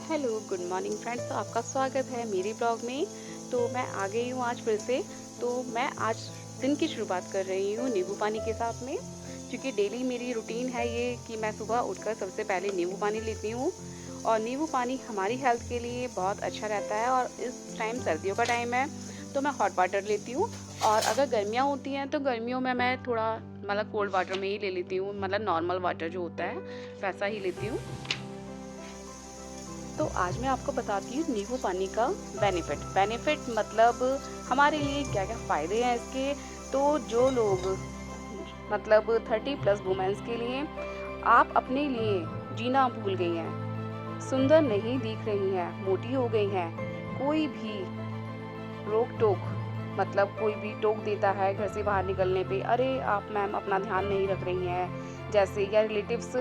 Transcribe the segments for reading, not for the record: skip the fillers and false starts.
Hello, good morning friends. तो आपका स्वागत है मेरे ब्लॉग में। तो मैं आ गई हूँ आज फिर से। तो मैं आज दिन की शुरुआत कर रही हूँ नींबू पानी के साथ में, क्योंकि डेली मेरी रूटीन है ये कि मैं सुबह उठकर सबसे पहले नींबू पानी लेती हूँ। और नींबू पानी हमारी हेल्थ के लिए बहुत अच्छा रहता है। और इस टाइम सर्दियों का टाइम है तो मैं हॉट वाटर लेती हूँ। और अगर गर्मियाँ होती हैं तो गर्मियों में मैं थोड़ा मतलब कोल्ड वाटर में ही ले लेती हूँ, मतलब नॉर्मल वाटर जो होता है वैसा ही लेती हूँ। तो आज मैं आपको बताती हूँ नींबू पानी का बेनिफिट मतलब हमारे लिए क्या क्या फ़ायदे हैं इसके। तो जो लोग मतलब 30+ वुमेन्स के लिए, आप अपने लिए जीना भूल गई हैं, सुंदर नहीं दिख रही हैं, मोटी हो गई हैं, कोई भी रोक टोक मतलब कोई भी टोक देता है घर से बाहर निकलने पे, अरे आप मैम अपना ध्यान नहीं रख रही हैं जैसे, या रिलेटिव्स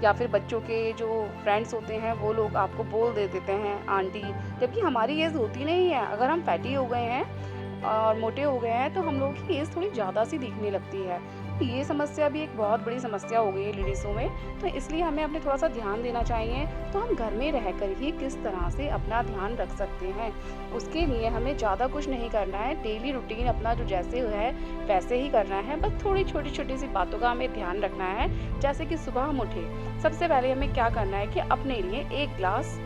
या फिर बच्चों के जो फ्रेंड्स होते हैं वो लोग आपको बोल दे देते हैं आंटी, जबकि हमारी एज होती नहीं है। अगर हम फैटी हो गए हैं और मोटे हो गए हैं तो हम लोगों की एज थोड़ी ज़्यादा सी दिखने लगती है। तो ये समस्या भी एक बहुत बड़ी समस्या हो गई है लेडीज़ों में। तो इसलिए हमें अपने थोड़ा सा ध्यान देना चाहिए। तो हम घर में रहकर ही किस तरह से अपना ध्यान रख सकते हैं, उसके लिए हमें ज़्यादा कुछ नहीं करना है। डेली रूटीन अपना जो जैसे है वैसे ही करना है, बस थोड़ी छोटी छोटी सी बातों का हमें ध्यान रखना है। जैसे कि सुबह हम उठे, सबसे पहले हमें क्या करना है कि अपने लिए एक ग्लास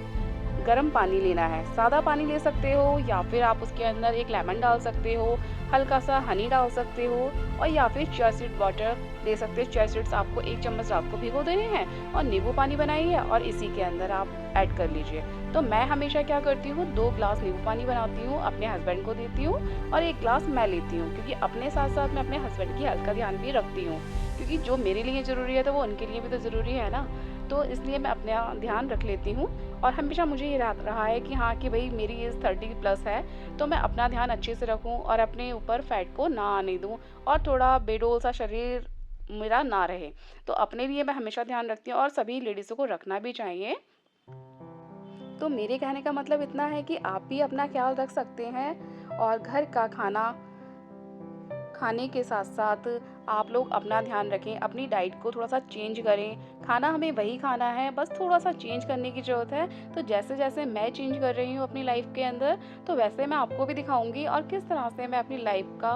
गर्म पानी लेना है। सादा पानी ले सकते हो या फिर आप उसके अंदर एक लेमन डाल सकते हो, हल्का सा हनी डाल सकते हो, और या फिर चिया सीड वाटर ले सकते हो। चिया सीड्स आपको 1 चम्मच रात को भिगो देने हैं और नींबू पानी बनाइए और इसी के अंदर आप ऐड कर लीजिए। तो मैं हमेशा क्या करती हूँ, 2 ग्लास नींबू पानी बनाती हूँ, अपने हस्बैंड को देती हूँ और 1 ग्लास मैं लेती हूँ, क्योंकि अपने साथ साथ मैं अपने हस्बैंड की हेल्थ का ध्यान भी रखती हूँ। क्योंकि जो मेरे लिए ज़रूरी है तो वो उनके लिए भी तो ज़रूरी है ना। तो इसलिए मैं अपना ध्यान रख लेती हूँ। और हमेशा मुझे ये रहा है कि हाँ, कि भाई मेरी एज 30+ है तो मैं अपना ध्यान अच्छे से रखूँ और अपने ऊपर फैट को ना आने दूँ, और थोड़ा बेडोल सा शरीर मेरा ना रहे। तो अपने लिए मैं हमेशा ध्यान रखती हूँ और सभी लेडीज़ों को रखना भी चाहिए। तो मेरे कहने का मतलब इतना है कि आप भी अपना ख्याल रख सकते हैं। और घर का खाना खाने के साथ साथ आप लोग अपना ध्यान रखें, अपनी डाइट को थोड़ा सा चेंज करें। खाना हमें वही खाना है, बस थोड़ा सा चेंज करने की ज़रूरत है। तो जैसे जैसे मैं चेंज कर रही हूँ अपनी लाइफ के अंदर, तो वैसे मैं आपको भी दिखाऊंगी और किस तरह से मैं अपनी लाइफ का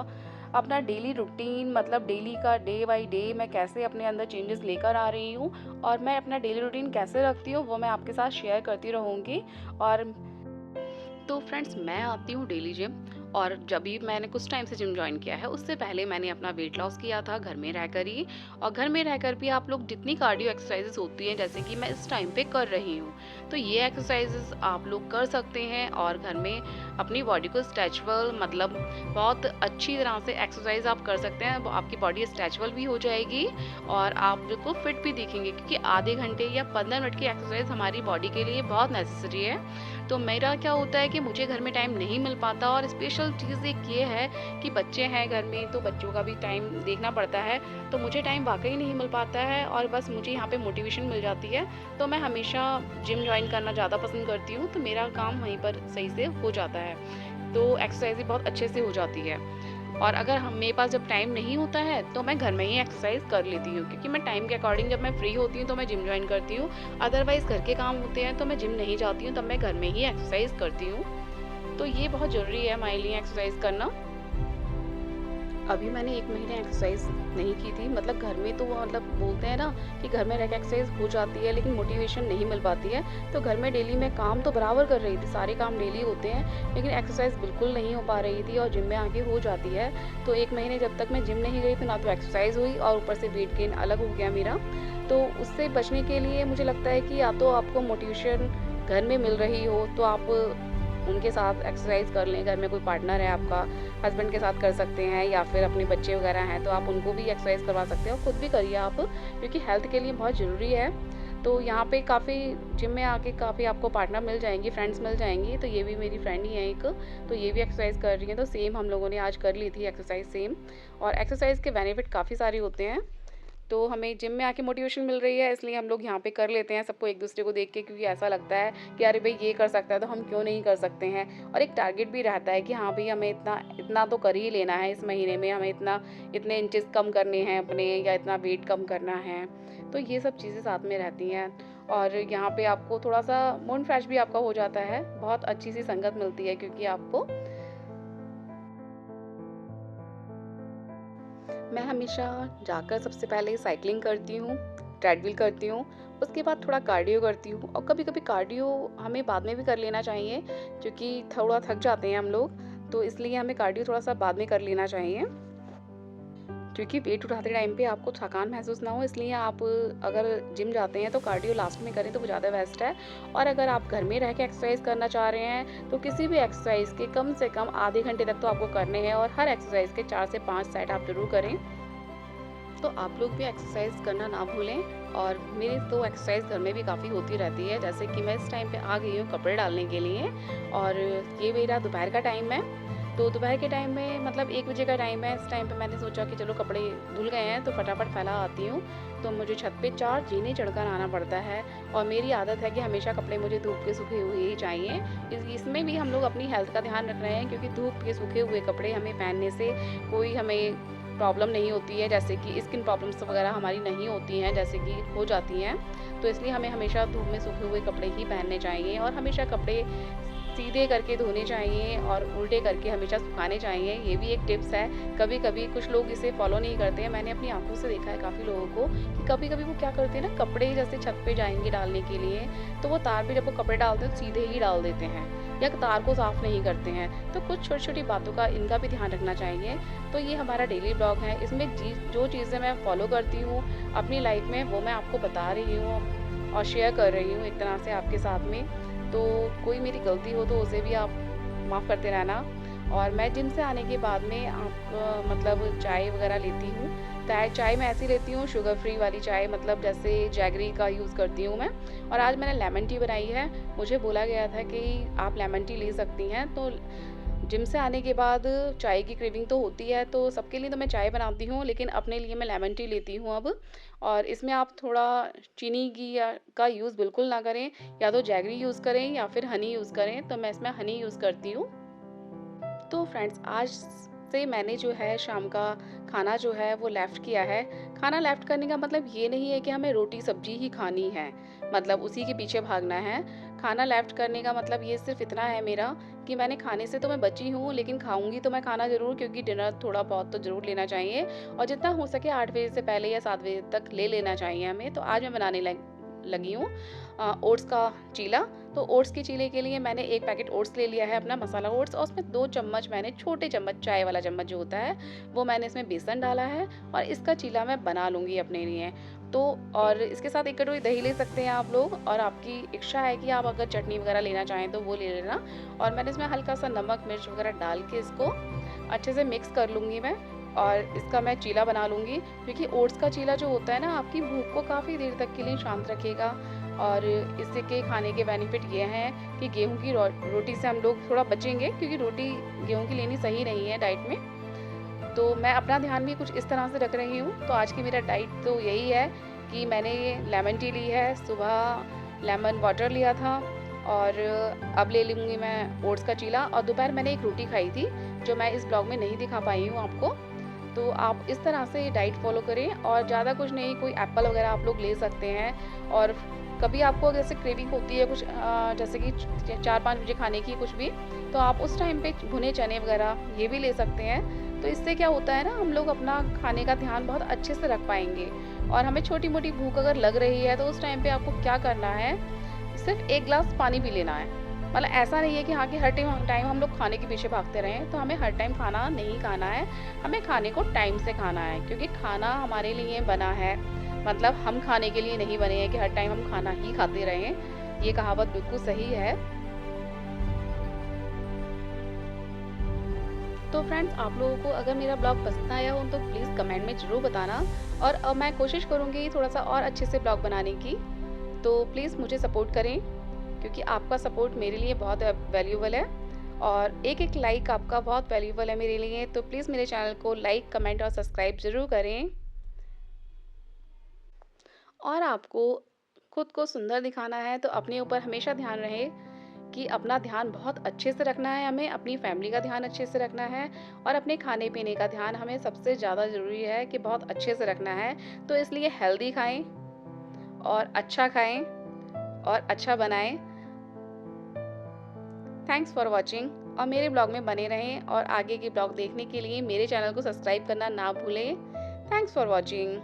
अपना डेली रूटीन मतलब डेली का डे बाय डे मैं कैसे अपने अंदर चेंजेस लेकर आ रही हूँ और मैं अपना डेली रूटीन कैसे रखती हूँ वो मैं आपके साथ शेयर करती रहूँगी। और तो फ्रेंड्स, मैं आती हूँ डेली जिम। और जब भी मैंने कुछ टाइम से जिम ज्वाइन किया है, उससे पहले मैंने अपना वेट लॉस किया था घर में रहकर ही। और घर में रहकर भी आप लोग जितनी कार्डियो एक्सरसाइजेस होती हैं जैसे कि मैं इस टाइम पे कर रही हूँ, तो ये एक्सरसाइजेस आप लोग कर सकते हैं और घर में अपनी बॉडी को स्ट्रेचबल मतलब बहुत अच्छी तरह से एक्सरसाइज आप कर सकते हैं। आपकी बॉडी स्ट्रेचबल भी हो जाएगी और आप बिल्कुल फिट भी दिखेंगे, क्योंकि आधे घंटे या 15 मिनट की एक्सरसाइज हमारी बॉडी के लिए बहुत नेसेसरी है। तो मेरा क्या होता है कि मुझे घर में टाइम नहीं मिल पाता, और स्पेशल चीज़ एक ये है कि बच्चे हैं घर में तो बच्चों का भी टाइम देखना पड़ता है। तो मुझे टाइम वाकई नहीं मिल पाता है और बस मुझे यहाँ पे मोटिवेशन मिल जाती है। तो मैं हमेशा जिम ज्वाइन करना ज़्यादा पसंद करती हूँ, तो मेरा काम वहीं पर सही से हो जाता है। तो एक्सरसाइज भी बहुत अच्छे से हो जाती है। और अगर हम मेरे पास जब टाइम नहीं होता है तो मैं घर में ही एक्सरसाइज कर लेती हूँ, क्योंकि मैं टाइम के अकॉर्डिंग जब मैं फ्री होती हूँ तो मैं जिम ज्वाइन करती हूँ। अदरवाइज घर के काम होते हैं तो मैं जिम नहीं जाती हूँ, तब मैं घर में ही एक्सरसाइज करती हूँ। तो ये बहुत ज़रूरी है हमारे लिए एक्सरसाइज करना। अभी मैंने 1 महीने एक्सरसाइज नहीं की थी, मतलब घर में तो वो मतलब बोलते हैं ना कि घर में रह के एक्सरसाइज हो जाती है लेकिन मोटिवेशन नहीं मिल पाती है। तो घर में डेली मैं काम तो बराबर कर रही थी, सारे काम डेली होते हैं, लेकिन एक्सरसाइज बिल्कुल नहीं हो पा रही थी और जिम में आके हो जाती है। तो 1 महीने जब तक मैं जिम नहीं गई तो ना तो एक्सरसाइज हुई और ऊपर से वेट गेन अलग हो गया मेरा। तो उससे बचने के लिए मुझे लगता है कि या तो आपको मोटिवेशन घर में मिल रही हो तो आप उनके साथ एक्सरसाइज कर लें। घर में कोई पार्टनर है आपका, हस्बैंड के साथ कर सकते हैं, या फिर अपने बच्चे वगैरह हैं तो आप उनको भी एक्सरसाइज करवा सकते हैं, और खुद भी करिए आप, क्योंकि हेल्थ के लिए बहुत ज़रूरी है। तो यहाँ पे काफ़ी जिम में आके काफ़ी आपको पार्टनर मिल जाएंगी, फ्रेंड्स मिल जाएंगी। तो ये भी मेरी फ्रेंड ही है एक, तो ये भी एक्सरसाइज कर रही है। तो सेम हम लोगों ने आज कर ली थी एक्सरसाइज सेम। और एक्सरसाइज के बेनिफिट काफ़ी सारे होते हैं। तो हमें जिम में आके मोटिवेशन मिल रही है इसलिए हम लोग यहाँ पे कर लेते हैं सबको एक दूसरे को देख के, क्योंकि ऐसा लगता है कि अरे भाई ये कर सकता है तो हम क्यों नहीं कर सकते हैं। और एक टारगेट भी रहता है कि हाँ भाई हमें इतना इतना तो कर ही लेना है, इस महीने में हमें इतने इंचेस कम करने हैं अपने, या इतना वेट कम करना है। तो ये सब चीज़ें साथ में रहती हैं। और यहाँ पे आपको थोड़ा-सा मूड फ्रेश भी आपका हो जाता है, बहुत अच्छी-सी संगत मिलती है क्योंकि आपको मैं हमेशा जाकर सबसे पहले साइक्लिंग करती हूँ, ट्रेडमिल करती हूँ, उसके बाद थोड़ा कार्डियो करती हूँ और कभी-कभी कार्डियो हमें बाद में भी कर लेना चाहिए क्योंकि थोड़ा थक जाते हैं हम लोग, तो इसलिए हमें कार्डियो थोड़ा-सा बाद में कर लेना चाहिए। क्योंकि वेट उठाते टाइम पे आपको थकान महसूस ना हो, इसलिए आप अगर जिम जाते हैं तो कार्डियो लास्ट में करें तो वो ज़्यादा बेस्ट है। और अगर आप घर में रह के एक्सरसाइज करना चाह रहे हैं तो किसी भी एक्सरसाइज के कम से कम आधे घंटे तक तो आपको करने हैं और हर एक्सरसाइज के 4 से 5 सेट आप ज़रूर करें। तो आप लोग भी एक्सरसाइज करना ना भूलें। और मेरी तो एक्सरसाइज घर में भी काफ़ी होती रहती है, जैसे कि मैं इस टाइम पे आ गई हूँ कपड़े डालने के लिए और ये मेरा दोपहर का टाइम है। तो दोपहर के टाइम में मतलब 1 बजे का टाइम है, इस टाइम पे मैंने सोचा कि चलो कपड़े धुल गए हैं तो फटाफट फैला आती हूँ। तो मुझे छत पे 4 जीने चढ़कर आना पड़ता है और मेरी आदत है कि हमेशा कपड़े मुझे धूप के सूखे हुए ही चाहिए। इसमें भी हम लोग अपनी हेल्थ का ध्यान रख रहे हैं क्योंकि धूप के सूखे हुए कपड़े हमें पहनने से कोई हमें प्रॉब्लम नहीं होती है, जैसे कि स्किन प्रॉब्लम्स वगैरह हमारी नहीं होती हैं, जैसे कि हो जाती हैं। तो इसलिए हमें हमेशा धूप में सूखे हुए कपड़े ही पहनने चाहिए और हमेशा कपड़े सीधे करके धोने चाहिए और उल्टे करके हमेशा सुखाने चाहिए। ये भी एक टिप्स है, कभी-कभी कुछ लोग इसे फॉलो नहीं करते हैं। मैंने अपनी आँखों से देखा है काफ़ी लोगों को कि कभी-कभी वो क्या करते हैं ना, कपड़े जैसे छत पे जाएँगे डालने के लिए, तो वो तार पे जब वो कपड़े डालते हैं तो सीधे ही डाल देते हैं या तार को साफ़ नहीं करते हैं। तो कुछ छोटी-छोटी बातों का इनका भी ध्यान रखना चाहिए। तो ये हमारा डेली ब्लॉग है, इसमें जो चीज़ें मैं फॉलो करती हूँ अपनी लाइफ़ में वो मैं आपको बता रही हूँ और शेयर कर रही हूँ एक तरह से आपके साथ में। तो कोई मेरी गलती हो तो उसे भी आप माफ़ करते रहना। और मैं जिम से आने के बाद में मतलब चाय वग़ैरह लेती हूँ। चाय मैं ऐसी लेती हूँ शुगर फ्री वाली चाय, मतलब जैसे जैगरी का यूज़ करती हूँ मैं। और आज मैंने लेमन टी बनाई है। मुझे बोला गया था कि आप लेमन टी ले सकती हैं, तो जिम से आने के बाद चाय की क्रेविंग तो होती है, तो सबके लिए तो मैं चाय बनाती हूँ, लेकिन अपने लिए मैं लेमन टी लेती हूँ अब। और इसमें आप थोड़ा चीनी की या का यूज़ बिल्कुल ना करें, या तो जैगरी यूज़ करें या फिर हनी यूज़ करें, तो मैं इसमें हनी यूज़ करती हूँ। तो फ्रेंड्स, आज से मैंने जो है शाम का खाना जो है वो लेफ़्ट किया है। खाना लेफ़्ट करने का मतलब ये नहीं है कि हमें रोटी सब्ज़ी ही खानी है, मतलब उसी के पीछे भागना है। खाना लेफ़्ट करने का मतलब ये सिर्फ़ इतना है मेरा कि मैंने खाने से तो मैं बची हूँ, लेकिन खाऊँगी तो मैं खाना ज़रूर, क्योंकि डिनर थोड़ा बहुत तो ज़रूर लेना चाहिए और जितना हो सके 8 बजे से पहले या 7 बजे तक ले लेना चाहिए हमें। तो आज मैं बनाने लगी हूँ ओट्स का चीला। तो ओट्स के चीले के लिए मैंने 1 पैकेट ओट्स ले लिया है, अपना मसाला ओट्स, और उसमें 2 चम्मच मैंने, छोटे चम्मच, चाय वाला चम्मच जो होता है, वो मैंने इसमें बेसन डाला है और इसका चीला मैं बना लूँगी अपने लिए। तो और इसके साथ 1 कटोरी दही ले सकते हैं आप लोग, और आपकी इच्छा है कि आप अगर चटनी वगैरह लेना चाहें तो वो ले लेना। और मैंने इसमें हल्का-सा नमक, मिर्च वगैरह डाल के इसको अच्छे से मिक्स कर लूँगी मैं और इसका मैं चीला बना लूँगी। क्योंकि ओट्स का चीला जो होता है ना, आपकी भूख को काफ़ी देर तक के लिए शांत रखेगा। और इससे के खाने के बेनिफिट ये हैं कि गेहूँ की रोटी से हम लोग थोड़ा बचेंगे, क्योंकि रोटी गेहूँ की लेनी सही नहीं है डाइट में। तो मैं अपना ध्यान भी कुछ इस तरह से रख रही हूँ। तो आज की मेरा डाइट तो यही है कि मैंने लेमन टी ली है, सुबह लेमन वाटर लिया था और अब ले लूँगी मैं ओट्स का चीला। और दोपहर मैंने एक रोटी खाई थी जो मैं इस ब्लॉग में नहीं दिखा पाई हूँ आपको। तो आप इस तरह से डाइट फॉलो करें और ज़्यादा कुछ नहीं, कोई एप्पल वगैरह आप लोग ले सकते हैं। और कभी आपको जैसे क्रेविंग होती है कुछ जैसे कि 4-5 बजे खाने की कुछ भी, तो आप उस टाइम पे भुने चने वगैरह ये भी ले सकते हैं। तो इससे क्या होता है ना, हम लोग अपना खाने का ध्यान बहुत अच्छे से रख पाएंगे। और हमें छोटी मोटी भूख अगर लग रही है तो उस टाइम पे आपको क्या करना है, सिर्फ 1 ग्लास पानी पी लेना है। मतलब ऐसा नहीं है कि हाँ कि हर टाइम हम लोग खाने के पीछे भागते रहें, तो हमें हर टाइम खाना नहीं खाना है। हमें खाने को टाइम से खाना है, क्योंकि खाना हमारे लिए बना है, मतलब हम खाने के लिए नहीं बने हैं कि हर टाइम हम खाना ही खाते रहें। ये कहावत बिल्कुल सही है। तो फ्रेंड्स, आप लोगों को अगर मेरा ब्लॉग पसंद आया हो तो प्लीज़ कमेंट में ज़रूर बताना। और मैं कोशिश करूँगी थोड़ा सा और अच्छे से ब्लॉग बनाने की। तो प्लीज़ मुझे सपोर्ट करें, क्योंकि आपका सपोर्ट मेरे लिए बहुत वैल्यूबल है और एक-एक लाइक आपका बहुत वैल्यूबल है मेरे लिए। तो प्लीज़ मेरे चैनल को लाइक, कमेंट और सब्सक्राइब ज़रूर करें। और आपको खुद को सुंदर दिखाना है तो अपने ऊपर हमेशा ध्यान रहे कि अपना ध्यान बहुत अच्छे से रखना है हमें, अपनी फैमिली का ध्यान अच्छे से रखना है और अपने खाने-पीने का ध्यान हमें सबसे ज़्यादा ज़रूरी है कि बहुत अच्छे से रखना है। तो इसलिए हेल्दी खाएँ और अच्छा खाएँ और अच्छा बनाएं। थैंक्स फॉर वॉचिंग, और मेरे ब्लॉग में बने रहें और आगे के ब्लॉग देखने के लिए मेरे चैनल को सब्सक्राइब करना ना भूलें। Thanks for watching.